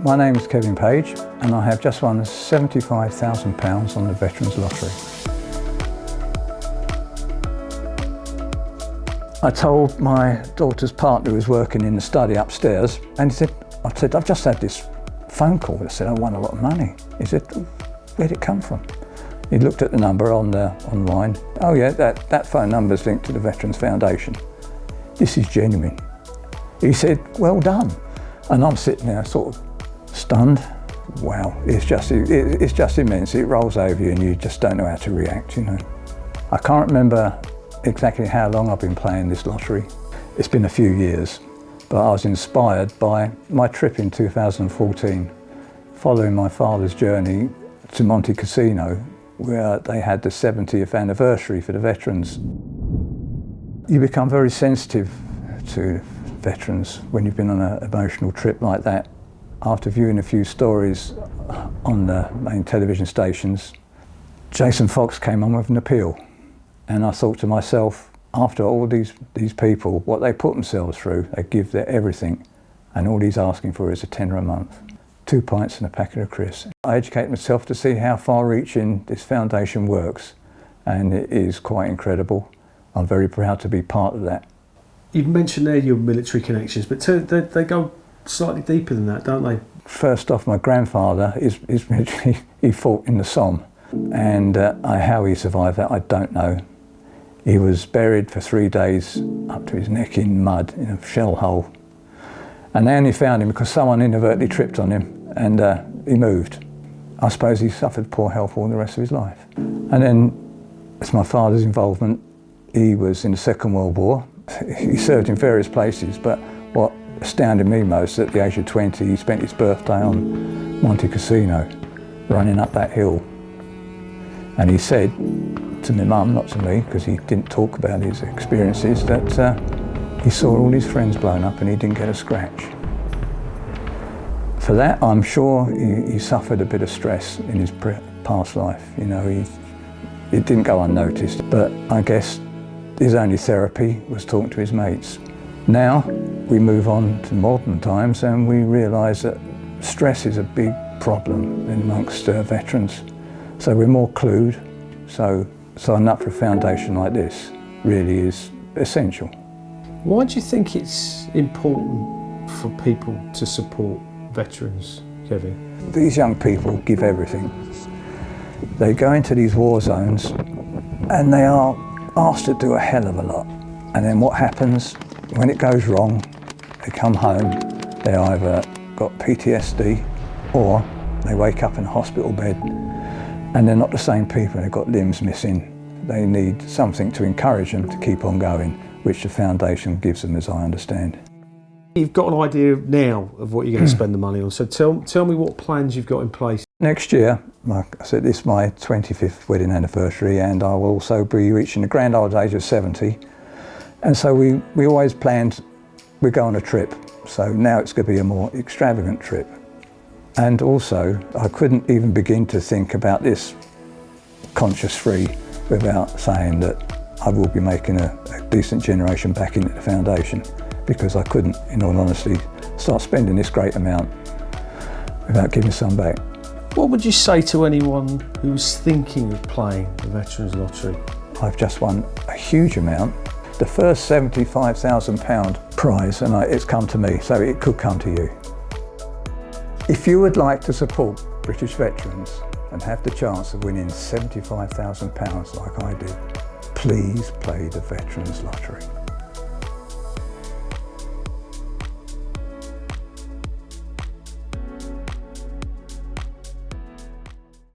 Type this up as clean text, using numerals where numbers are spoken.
My name is Kevin Page and I have just won £75,000 on the Veterans Lottery. I told my daughter's partner who was working in the study upstairs, and I said, I've just had this phone call that said I won a lot of money. He said, where'd it come from? He looked at the number online. Oh yeah, that phone number's linked to the Veterans Foundation. This is genuine. He said, well done. And I'm sitting there sort of stunned. Wow, it's just immense. It rolls over you and you just don't know how to react, you know. I can't remember exactly how long I've been playing this lottery. It's been a few years, but I was inspired by my trip in 2014, following my father's journey to Monte Cassino, where they had the 70th anniversary for the veterans. You become very sensitive to veterans when you've been on an emotional trip like that. After viewing a few stories on the main television stations, Jason Fox came on with an appeal. And I thought to myself, after all these people, what they put themselves through, they give their everything, and all he's asking for is a tenner a month, 2 pints and a packet of crisps. I educate myself to see how far-reaching this foundation works, and it is quite incredible. I'm very proud to be part of that. You've mentioned there your military connections, but they go slightly deeper than that, don't they? First off, my grandfather he fought in the Somme, and how he survived that, I don't know. He was buried for 3 days up to his neck in mud in a shell hole, and they only found him because someone inadvertently tripped on him, and he moved. I suppose he suffered poor health all the rest of his life. And then, it's my father's involvement. He was in the Second World War. He served in various places, but what astounded me most, at the age of 20, he spent his birthday on Monte Cassino, running up that hill. And he said to my mum, not to me, because he didn't talk about his experiences, that he saw all his friends blown up and he didn't get a scratch. For that, I'm sure he suffered a bit of stress in his past life. You know, it didn't go unnoticed, but I guess his only therapy was talking to his mates. Now we move on to modern times and we realise that stress is a big problem amongst veterans. So we're more clued, so signing up for a foundation like this really is essential. Why do you think it's important for people to support veterans, Kevin? These young people give everything. They go into these war zones and they are asked to do a hell of a lot. And then what happens when it goes wrong? They come home, they either got PTSD or they wake up in a hospital bed and they're not the same people, they've got limbs missing. They need something to encourage them to keep on going, which the foundation gives them, as I understand. You've got an idea now of what you're going to spend the money on, so tell me what plans you've got in place. Next year, like I said, this is my 25th wedding anniversary, and I will also be reaching the grand old age of 70. And so we always planned we'd go on a trip. So now it's going to be a more extravagant trip. And also, I couldn't even begin to think about this conscious-free without saying that I will be making a decent generation back into the foundation, because I couldn't, in all honesty, start spending this great amount without giving some back. What would you say to anyone who's thinking of playing the Veterans Lottery? I've just won a huge amount. The first £75,000 prize, and it's come to me, so it could come to you. If you would like to support British veterans and have the chance of winning £75,000 like I did, please play the Veterans Lottery.